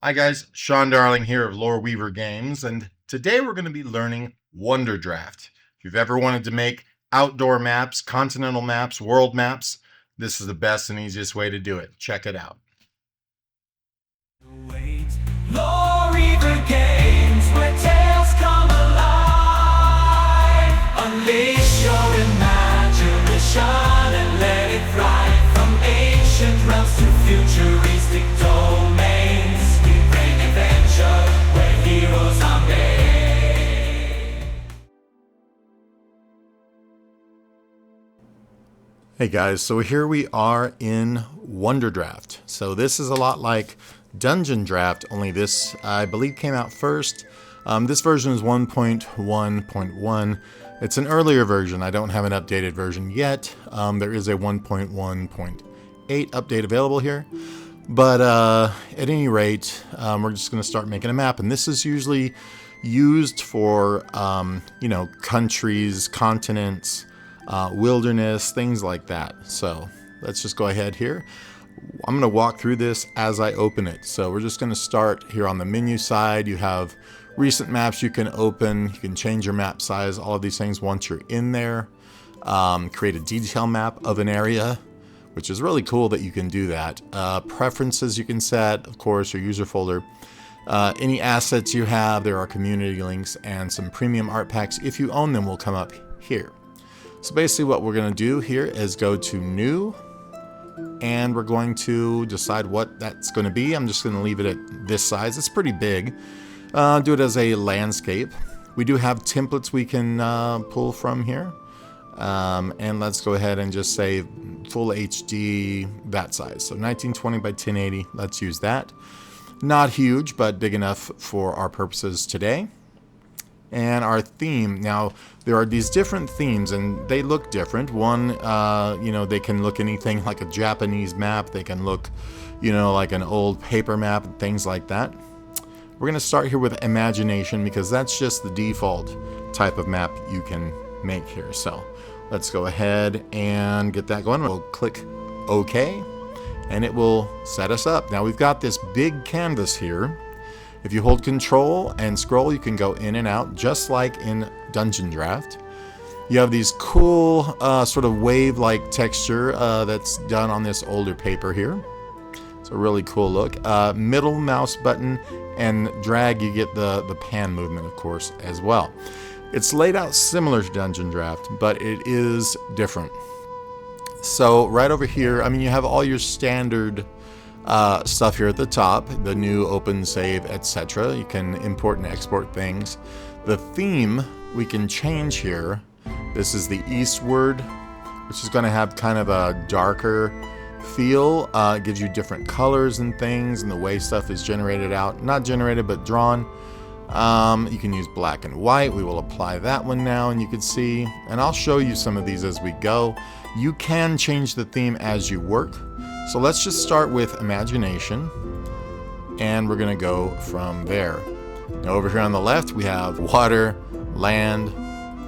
Hi guys, Sean Darling here of Lore Weaver Games, and today we're going to be learning Wonderdraft. If you've ever wanted to make outdoor maps, continental maps, world maps, this is the best and easiest way to do it. Check it out. Lore Weaver Games, where tales come alive. Unleash your imagination and let it thrive. From ancient realms to futuristic domains, we bring adventure where heroes are made. Hey guys, so here we are in Wonderdraft. So this is a lot like DungeonDraft, only this, I believe, came out first. This version is 1.1.1. It's an earlier version. I don't have an updated version yet. There is a 1.1.8 update available here. But at any rate, we're just going to start making a map. And this is usually used for, countries, continents, wilderness, things like that. So let's just go ahead here. I'm going to walk through this as I open it. So we're just going to start here on the menu side. You have recent maps you can open. You can change your map size, all of these things once you're in there. Create a detail map of an area, which is really cool that you can do that. Preferences you can set, of course, your user folder. Any assets you have, there are community links and some premium art packs. If you own them, will come up here. So basically what we're going to do here is go to New, and we're going to decide what that's going to be. I'm just going to leave it at this size. It's pretty big. Do it as a landscape. We do have templates we can pull from here. And let's go ahead and just say full HD, that size. So 1920 by 1080, let's use that. Not huge, but big enough for our purposes today. And our theme, now there are these different themes and they look different. One, they can look anything like a Japanese map. They can look, like an old paper map and things like that. We're going to start here with imagination because that's just the default type of map you can make here. So let's go ahead and get that going. We'll click OK and it will set us up. Now we've got this big canvas here. If you hold Control and scroll, you can go in and out, just like in DungeonDraft. You have these cool sort of wave-like texture that's done on this older paper here. It's a really cool look. Middle mouse button and drag, you get the pan movement, of course, as well. It's laid out similar to DungeonDraft, but it is different. So right over here, you have all your standard stuff here at the top, the new, open, save, etc. You can import and export things. The theme we can change here. This is the Eastward, which is going to have kind of a darker feel. It gives you different colors and things and the way stuff is generated out. Not generated, but drawn. You can use black and white. We will apply that one now, and you can see, and I'll show you some of these as we go. You can change the theme as you work. So let's just start with imagination, and we're going to go from there. Now over here on the left, we have water, land,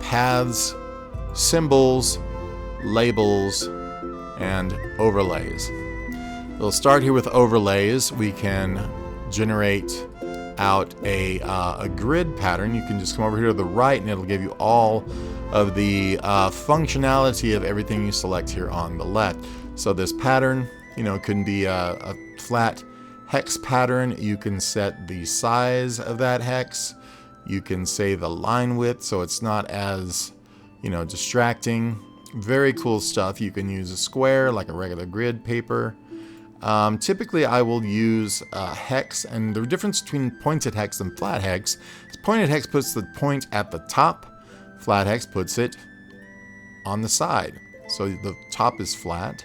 paths, symbols, labels, and overlays. We'll start here with overlays. We can generate out a grid pattern. You can just come over here to the right, and it'll give you all of the functionality of everything you select here on the left. So this pattern, it can be a flat hex pattern. You can set the size of that hex. You can say the line width so it's not as, distracting. Very cool stuff. You can use a square like a regular grid paper. Typically I will use hex, and the difference between pointed hex and flat hex is pointed hex puts the point at the top. Flat hex puts it on the side. So the top is flat.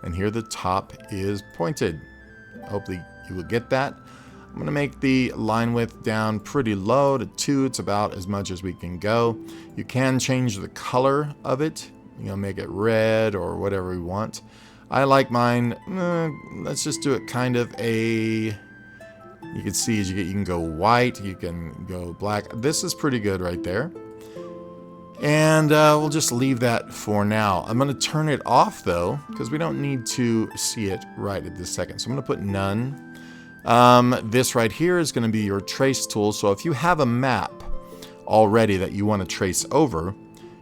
And here the top is pointed. Hopefully you will get that. I'm going to make the line width down pretty low to 2. It's about as much as we can go. You can change the color of it. Make it red or whatever we want. I like mine. Let's just do it kind of a... You can see as you can go white. You can go black. This is pretty good right there. And we'll just leave that for now. I'm going to turn it off though, because we don't need to see it right at this second. So I'm going to put none. This right here is going to be your trace tool. So if you have a map already that you want to trace over,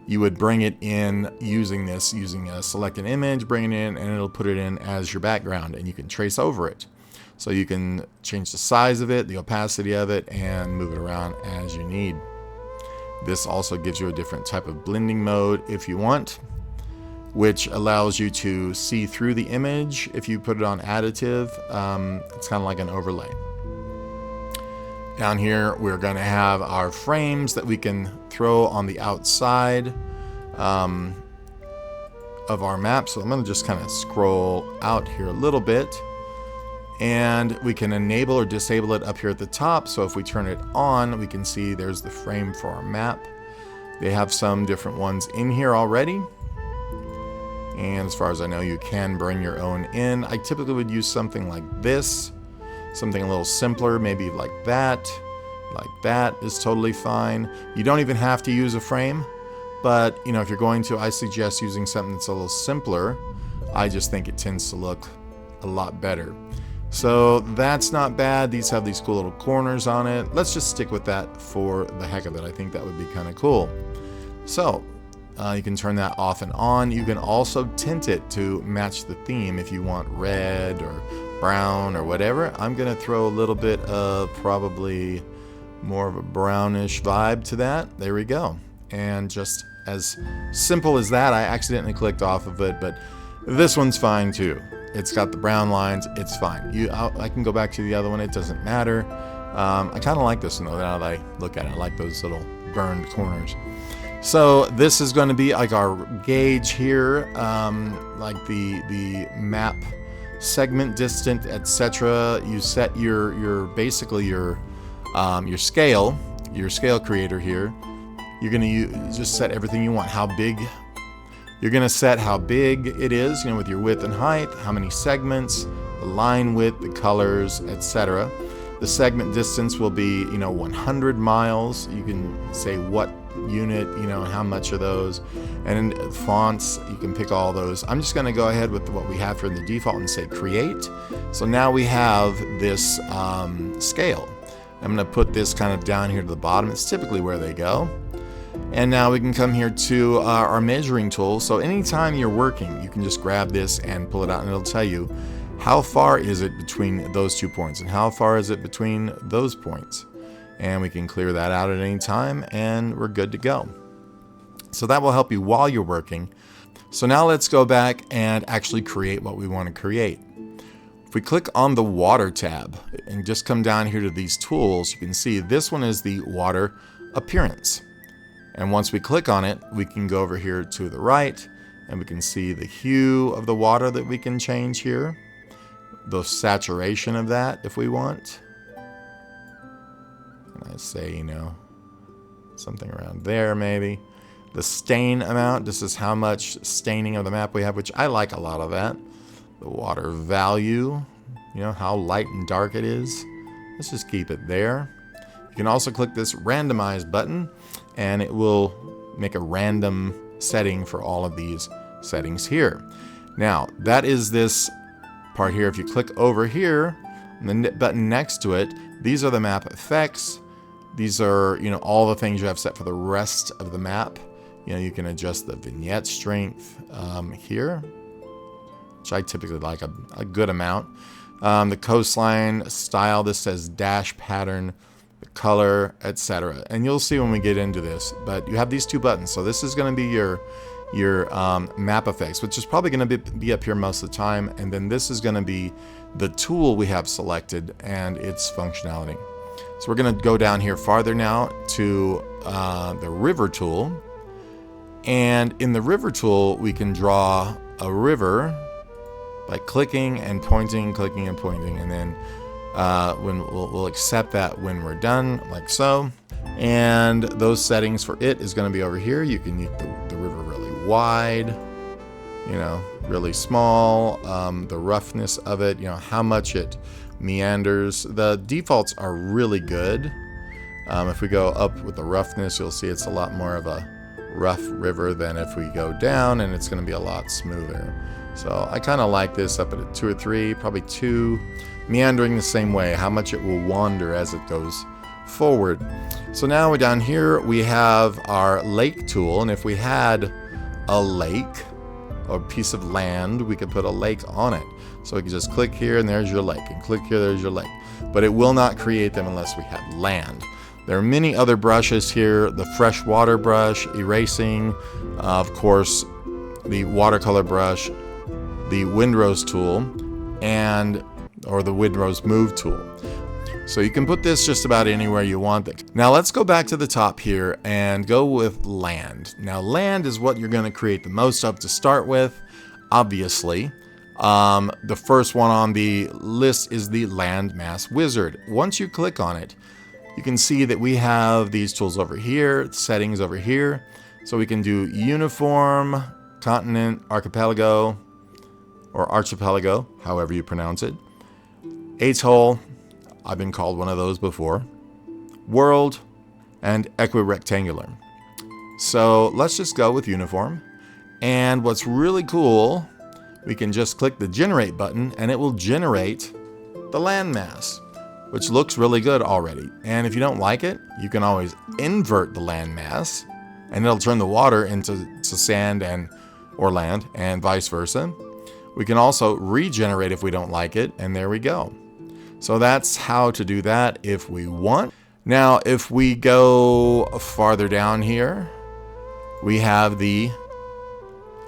you would bring it in using this, select an image, bring it in, and it'll put it in as your background, and you can trace over it. So you can change the size of it, the opacity of it, and move it around as you need. This also gives you a different type of blending mode if you want, which allows you to see through the image. If you put it on additive, it's kind of like an overlay. Down here, we're going to have our frames that we can throw on the outside of our map. So I'm going to just kind of scroll out here a little bit. And we can enable or disable it up here at the top. So if we turn it on, we can see there's the frame for our map. They have some different ones in here already. And as far as I know, you can bring your own in. I typically would use something like this. Something a little simpler, maybe like that. Like that is totally fine. You don't even have to use a frame. But, you know, if you're going to, I suggest using something that's a little simpler. I just think it tends to look a lot better. So that's not bad. These have these cool little corners on it. Let's just stick with that for the heck of it. I think that would be kind of cool. So you can turn that off and on. You can also tint it to match the theme if you want red or brown or whatever. I'm going to throw a little bit of probably more of a brownish vibe to that. There we go. And just as simple as that, I accidentally clicked off of it, but this one's fine too. It's got the brown lines. It's fine. I can go back to the other one. It doesn't matter. I kind of like this one though. Now that I look at it, I like those little burned corners. So this is going to be like our gauge here, like the map segment, distant, etc. You set your basically your scale creator here. You're going to just set everything you want. How big. You're going to set how big it is, you know, with your width and height, how many segments, the line width, the colors, etc. The segment distance will be, you know, 100 miles. You can say what unit, you know, how much are those. And in fonts, you can pick all those. I'm just going to go ahead with what we have for the default and say create. So now we have this scale. I'm going to put this kind of down here to the bottom. It's typically where they go. And now we can come here to our measuring tool. So anytime you're working, you can just grab this and pull it out, and it'll tell you how far is it between those 2 points and how far is it between those points. And we can clear that out at any time, and we're good to go. So that will help you while you're working. So now let's go back and actually create what we want to create. If we click on the water tab and just come down here to these tools, you can see this one is the water appearance. And once we click on it, we can go over here to the right and we can see the hue of the water that we can change here. The saturation of that if we want. And I say, you know, something around there maybe. The stain amount, this is how much staining of the map we have, which I like a lot of that. The water value, you know, how light and dark it is. Let's just keep it there. You can also click this randomize button and it will make a random setting for all of these settings here. Now, that is this part here. If you click over here, and the button next to it, these are the map effects. These are, you know, all the things you have set for the rest of the map. You know, you can adjust the vignette strength here, which I typically like a good amount. The coastline style, this says dash pattern, the color, etc. And you'll see when we get into this, but you have these two buttons. So this is going to be your map effects, which is probably going to be up here most of the time. And then this is going to be the tool we have selected and its functionality. So we're going to go down here farther now to the river tool. And in the river tool, we can draw a river by clicking and pointing, and then when we'll accept that when we're done, like so. And those settings for it is going to be over here. You can make the river really wide, you know, really small, the roughness of it, you know, how much it meanders. The defaults are really good. If we go up with the roughness, you'll see it's a lot more of a rough river than if we go down, and it's going to be a lot smoother. So I kind of like this up at a 2 or 3, probably 2, meandering the same way, how much it will wander as it goes forward. So now down here we have our lake tool, and if we had a lake or a piece of land, we could put a lake on it. So we can just click here and there's your lake, and click here, there's your lake. But it will not create them unless we have land. There are many other brushes here, the freshwater brush, erasing, of course, the watercolor brush, the windrose tool, or the windrose move tool. So you can put this just about anywhere you want it. Now let's go back to the top here and go with land. Now land is what you're going to create the most of to start with, obviously. The first one on the list is the landmass wizard. Once you click on it, you can see that we have these tools over here, settings over here. So we can do uniform, continent, archipelago, or archipelago, however you pronounce it. Atoll, I've been called one of those before. World, and equirectangular. So let's just go with uniform. And what's really cool, we can just click the generate button and it will generate the landmass, which looks really good already. And if you don't like it, you can always invert the landmass and it'll turn the water into sand or land, and vice versa. We can also regenerate if we don't like it, and there we go. So that's how to do that if we want. Now, if we go farther down here, we have the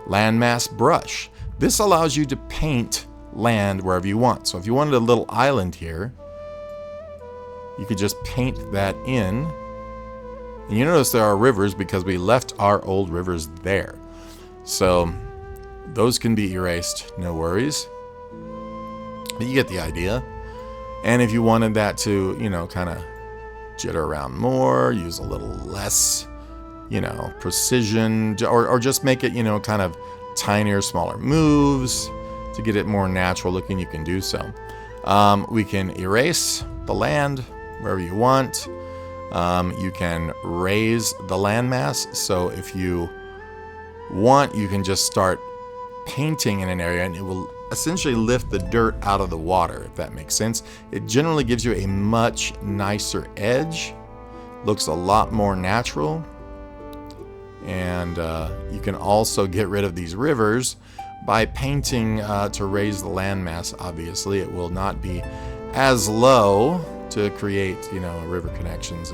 landmass brush. This allows you to paint land wherever you want. So if you wanted a little island here, you could just paint that in. And you notice there are rivers because we left our old rivers there. So those can be erased, no worries. But you get the idea. And if you wanted that to, kind of jitter around more, use a little less, precision, or just make it, kind of tinier, smaller moves to get it more natural looking, you can do so. We can erase the land wherever you want. You can raise the landmass. So if you want, you can just start painting in an area and it will essentially lift the dirt out of the water, if that makes sense. It generally gives you a much nicer edge, looks a lot more natural, and you can also get rid of these rivers by painting to raise the landmass. Obviously it will not be as low to create river connections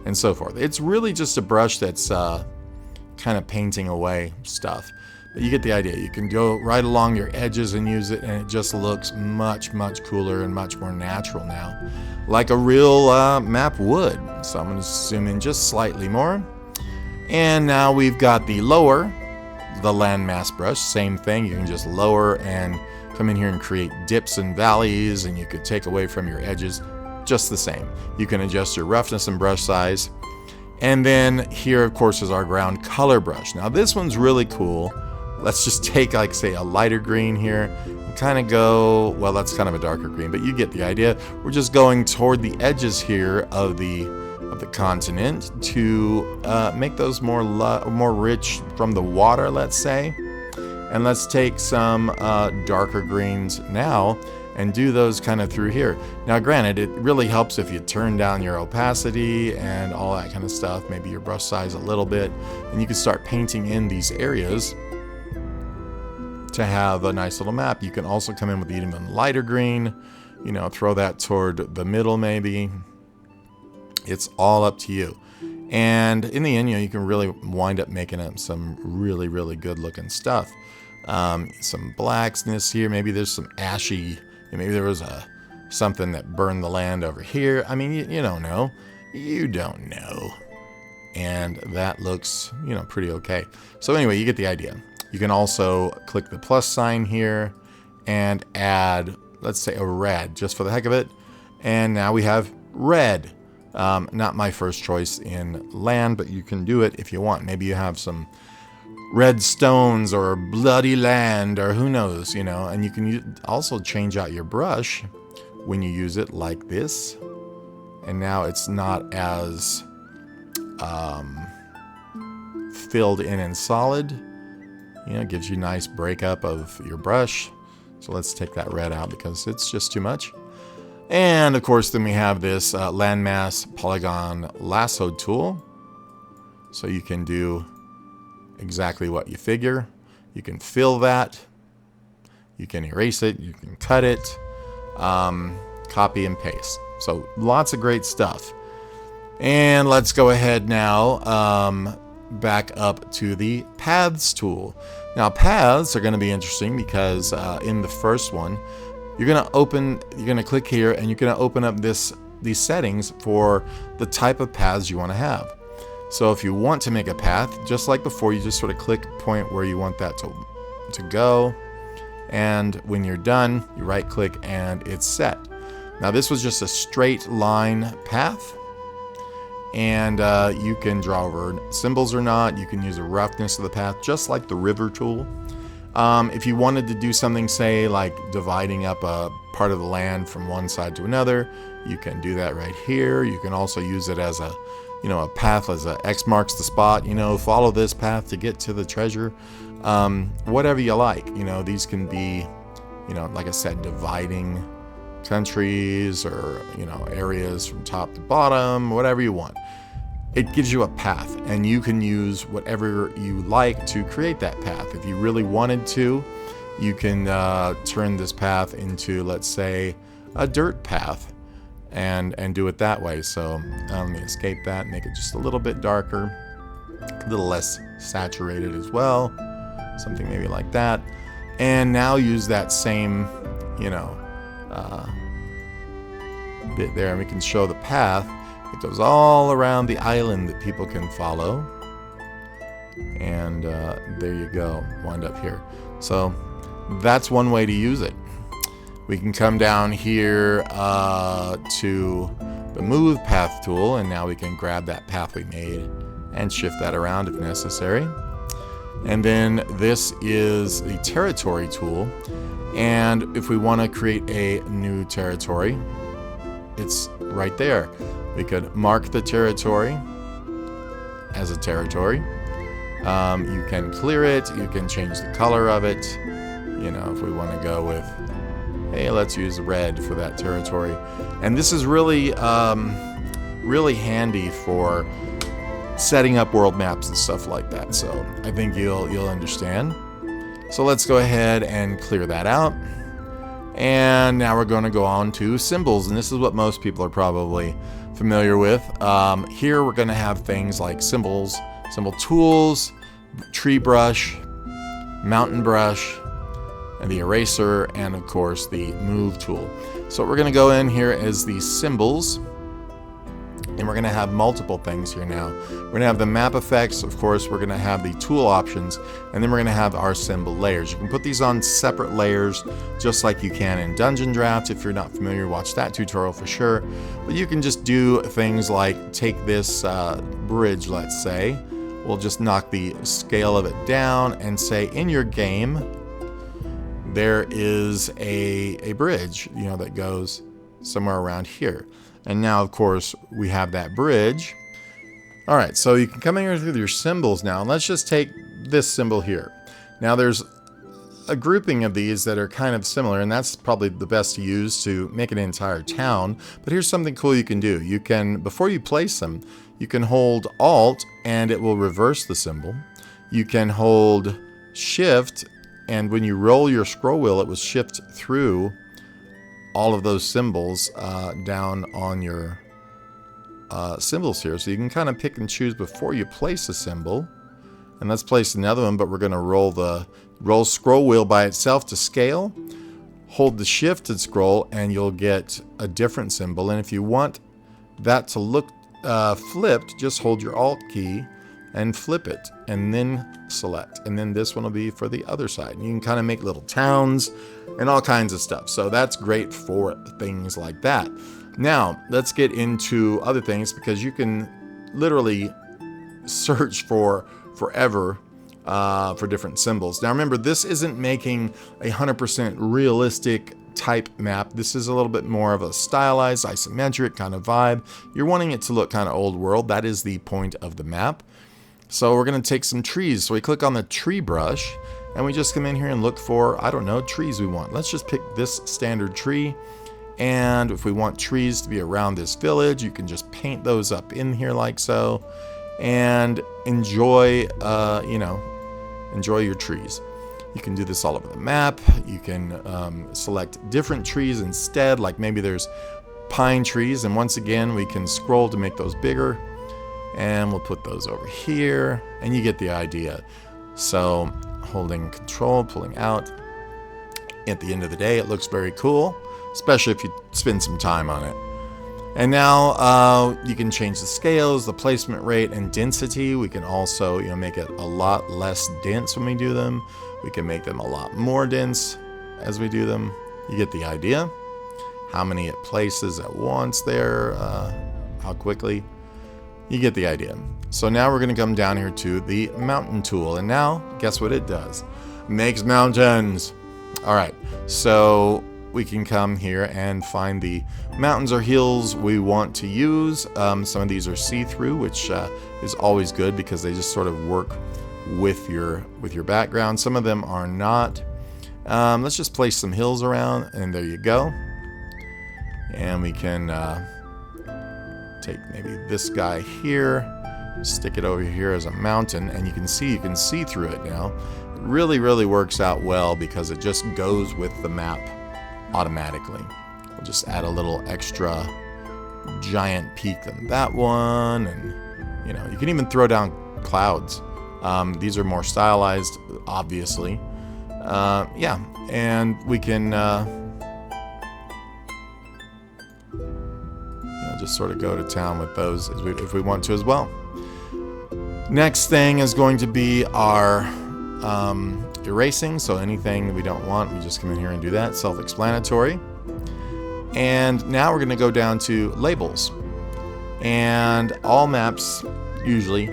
and so forth. It's really just a brush that's kind of painting away stuff. But you get the idea. You can go right along your edges and use it, and it just looks much, much cooler and much more natural now, like a real map would. So I'm going to zoom in just slightly more. And now we've got the landmass brush. Same thing. You can just lower and come in here and create dips and valleys, and you could take away from your edges just the same. You can adjust your roughness and brush size. And then here, of course, is our ground color brush. Now this one's really cool. Let's just take, like, say, a lighter green here and kind of go, well, that's kind of a darker green, but you get the idea. We're just going toward the edges here of the continent to make those more rich from the water, let's say. And let's take some darker greens now and do those kind of through here. Now, granted, it really helps if you turn down your opacity and all that kind of stuff, maybe your brush size a little bit, and you can start painting in these areas to have a nice little map. You can also come in with even lighter green, throw that toward the middle maybe. It's all up to you. And in the end, you can really wind up making up some really, really good looking stuff. Some blackness here. Maybe there's some ashy. Maybe there was something that burned the land over here. I mean, you don't know. You don't know. And that looks, pretty okay. So anyway, you get the idea. You can also click the plus sign here and add, let's say, a red, just for the heck of it. And now we have red. Not my first choice in land, but you can do it if you want. Maybe you have some red stones or bloody land, or who knows, and you can also change out your brush when you use it like this. And now it's not as filled in and solid. You know, it gives you nice breakup of your brush. So let's take that red out because it's just too much. And of course, then we have this landmass polygon lasso tool. So you can do exactly what you figure. You can fill that. You can erase it. You can cut it. Copy and paste. So lots of great stuff. And let's go ahead now back up to the paths tool. Now paths are going to be interesting because in the first one, you're going to click here and you're going to open up these settings for the type of paths you want to have. So if you want to make a path, just like before, you just sort of click point where you want that to go. And when you're done, you right click and it's set. Now this was just a straight line path. And you can draw over symbols or not. You can use the roughness of the path, just like the river tool. If you wanted to do something, say, like dividing up a part of the land from one side to another, you can do that right here. You can also use it as a path, as a X marks the spot. Follow this path to get to the treasure. Whatever you like. These can be, like I said, dividing countries or areas from top to bottom, whatever you want. It gives you a path, and you can use whatever you like to create that path. If you really wanted to, you can turn this path into, let's say, a dirt path and do it that way. So let me escape that, make it just a little bit darker, a little less saturated as well, something maybe like that. And now use that same bit there, and we can show the path. It goes all around the island that people can follow, and there you go, wind up here. So that's one way to use it. We can come down here to the move path tool, and now we can grab that path we made and shift that around if necessary. And then this is the territory tool, and if we want to create a new territory, it's right there. We could mark the territory as a territory. You can clear it. You can change the color of it. If we want to go with, hey, let's use red for that territory. And this is really, really handy for setting up world maps and stuff like that. So I think you'll understand. So let's go ahead and clear that out. And now we're going to go on to symbols, and this is what most people are probably familiar with. Here we're going to have things like symbols, symbol tools, tree brush, mountain brush, and the eraser, and of course the move tool. So what we're going to go in here is the symbols, and we're going to have multiple things here now. We're going to have the map effects, of course, we're going to have the tool options, and then we're going to have our symbol layers. You can put these on separate layers just like you can in DungeonDraft. If you're not familiar, watch that tutorial for sure. But you can just do things like take this bridge, let's say. We'll just knock the scale of it down and say in your game there is a bridge, that goes somewhere around here. And now, of course, we have that bridge. All right, so you can come in here with your symbols now. And let's just take this symbol here. Now, there's a grouping of these that are kind of similar, and that's probably the best to use to make an entire town. But here's something cool you can do. You can, before you place them, you can hold Alt, and it will reverse the symbol. You can hold Shift, and when you roll your scroll wheel, it will shift through all of those symbols down on your symbols here. So you can kind of pick and choose before you place a symbol. And let's place another one, but we're going to roll scroll wheel by itself to scale. Hold the shift and scroll, and you'll get a different symbol. And if you want that to look flipped, just hold your Alt key and flip it, and then select. And then this one will be for the other side. And you can kind of make little towns and all kinds of stuff. So that's great for things like that. Now, let's get into other things, because you can literally search for forever for different symbols. Now remember, this isn't making a 100% realistic type map. This is a little bit more of a stylized, isometric kind of vibe. You're wanting it to look kind of old world. That is the point of the map. So we're going to take some trees. So we click on the tree brush and we just come in here and look for, I don't know, trees we want. Let's just pick this standard tree. And if we want trees to be around this village, you can just paint those up in here like so. And enjoy, enjoy your trees. You can do this all over the map. You can select different trees instead, like maybe there's pine trees. And once again, we can scroll to make those bigger. And we'll put those over here. And you get the idea. So holding control, pulling out. At the end of the day, it looks very cool, especially if you spend some time on it. And now you can change the scales, the placement rate, and density. We can also make it a lot less dense when we do them. We can make them a lot more dense as we do them. You get the idea. How many it places at once there, how quickly. You get the idea. So now we're going to come down here to the mountain tool. And now, guess what it does? Makes mountains. All right, so we can come here and find the mountains or hills we want to use. Some of these are see-through, which is always good because they just sort of work with your background. Some of them are not. Let's just place some hills around, and there you go. And we can take maybe this guy here, stick it over here as a mountain, and you can see through it now. It really, really works out well because it just goes with the map automatically. We'll just add a little extra giant peak on that one, and you can even throw down clouds. These are more stylized, obviously. Yeah, and we can just sort of go to town with those if we want to as well. Next thing is going to be our erasing. So anything that we don't want, we just come in here and do that. Self-explanatory. And now we're going to go down to labels. And all maps usually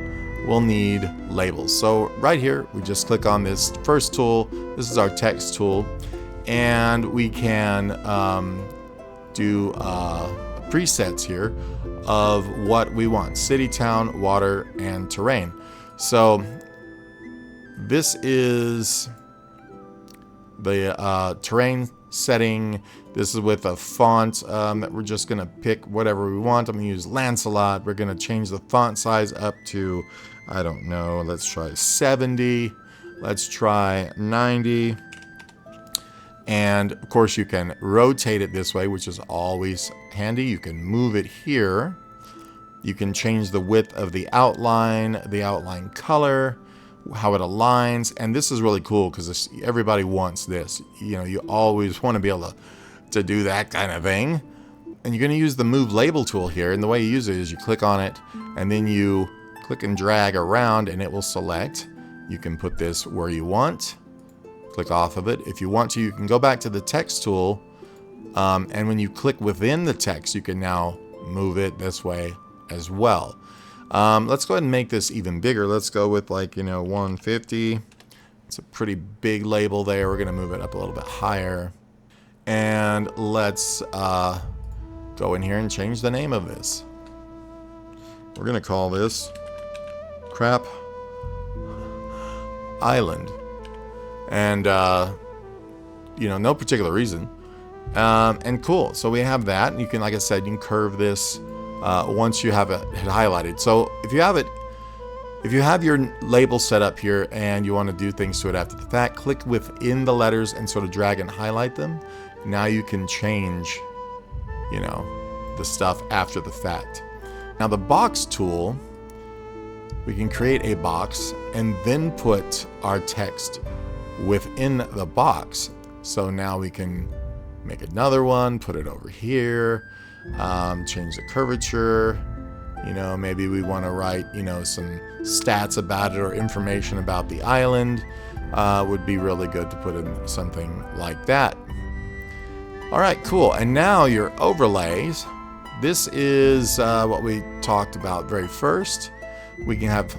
will need labels. So right here, we just click on this first tool. This is our text tool. And we can do presets here of what we want: city, town, water, and terrain. So this is the terrain setting. This is with a font that we're just going to pick whatever we want. I'm going to use Lancelot. We're going to change the font size up to, I don't know, let's try 70. Let's try 90. And of course you can rotate it this way, which is always handy. You can move it here. You can change the width of the outline color, how it aligns. And this is really cool because everybody wants this. You always want to be able to do that kind of thing. And you're going to use the move label tool here. And the way you use it is you click on it and then you click and drag around and it will select. You can put this where you want. Click off of it. If you want to, you can go back to the text tool, and when you click within the text, you can now move it this way as well. Let's go ahead and make this even bigger. Let's go with 150. It's a pretty big label there. We're going to move it up a little bit higher. And let's go in here and change the name of this. We're going to call this Crap Island. And, no particular reason. And cool. So we have that. You can, like I said, you can curve this once you have it highlighted. So if you have your label set up here and you want to do things to it after the fact, click within the letters and sort of drag and highlight them. Now you can change, the stuff after the fact. Now the box tool, we can create a box and then put our text within the box. So now we can make another one, put it over here, change the curvature. Maybe we want to write, some stats about it or information about the island. Would be really good to put in something like that. All right, cool. And now your overlays. This is what we talked about very first. We can have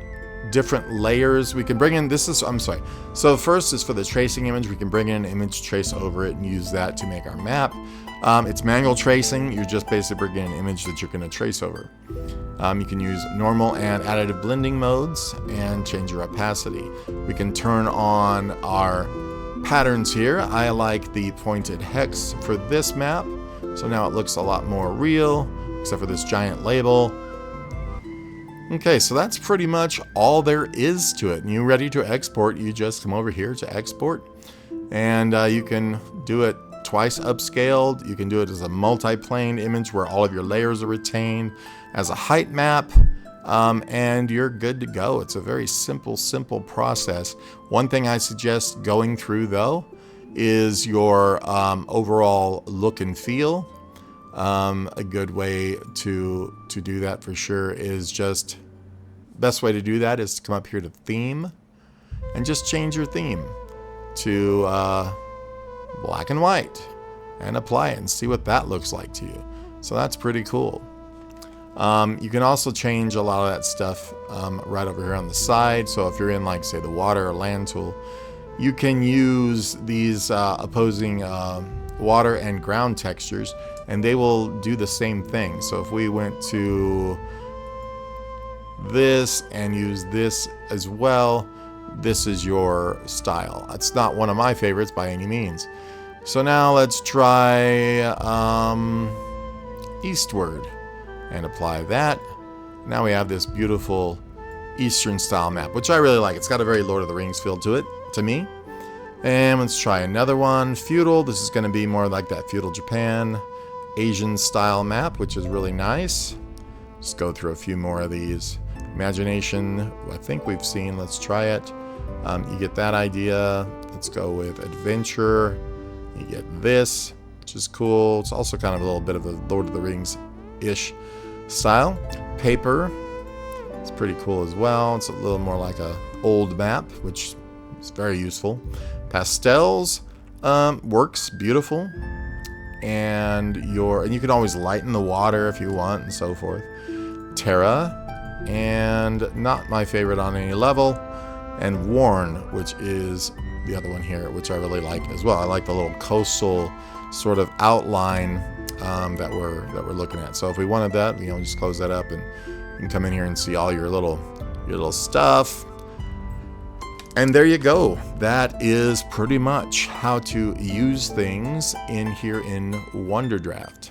different layers. We can bring in, so first is for the tracing image. We can bring in an image, trace over it, and use that to make our map. It's manual tracing. You're just basically bringing an image that you're going to trace over. You can use normal and additive blending modes and change your opacity. We can turn on our patterns here. I like the pointed hex for this map, so now it looks a lot more real, except for this giant label. Okay, so that's pretty much all there is to it. And you're ready to export, you just come over here to export, and you can do it twice upscaled. You can do it as a multi-plane image where all of your layers are retained, as a height map, and you're good to go. It's a very simple process. One thing I suggest going through though is your overall look and feel. A good way to do that for sure is just, best way to do that is to come up here to theme and just change your theme to black and white and apply it and see what that looks like to you. So that's pretty cool. You can also change a lot of that stuff right over here on the side. So if you're in, like, say, the water or land tool, you can use these opposing water and ground textures, and they will do the same thing. So if we went to this and use this as well, this is your style. It's not one of my favorites by any means. So now let's try eastward and apply that. Now we have this beautiful Eastern style map, which I really like. It's got a very Lord of the Rings feel to it, to me. And let's try another one, feudal. This is going to be more like that feudal Japan, Asian style map, which is really nice. Just go through a few more of these. Imagination, I think we've seen. Let's try it. You get that idea. Let's go with adventure. You get this, which is cool. It's also kind of a little bit of a Lord of the Rings-ish style. Paper, it's pretty cool as well. It's a little more like a old map, which is very useful. Pastels works beautiful, and you can always lighten the water if you want and so forth. Terra, and not my favorite on any level, and worn, which is the other one here, which I really like as well. I like the little coastal sort of outline that we're looking at. So if we wanted that, just close that up, and you can come in here and see all your little stuff. And there you go. That is pretty much how to use things in here in Wonderdraft.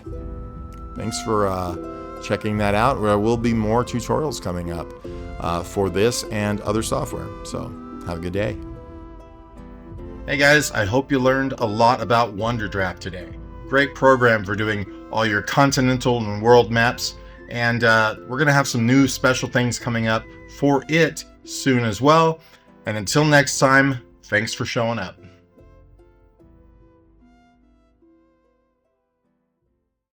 Thanks for checking that out. There will be more tutorials coming up for this and other software. So have a good day. Hey guys, I hope you learned a lot about Wonderdraft today. Great program for doing all your continental and world maps. And we're going to have some new special things coming up for it soon as well. And until next time, thanks for showing up.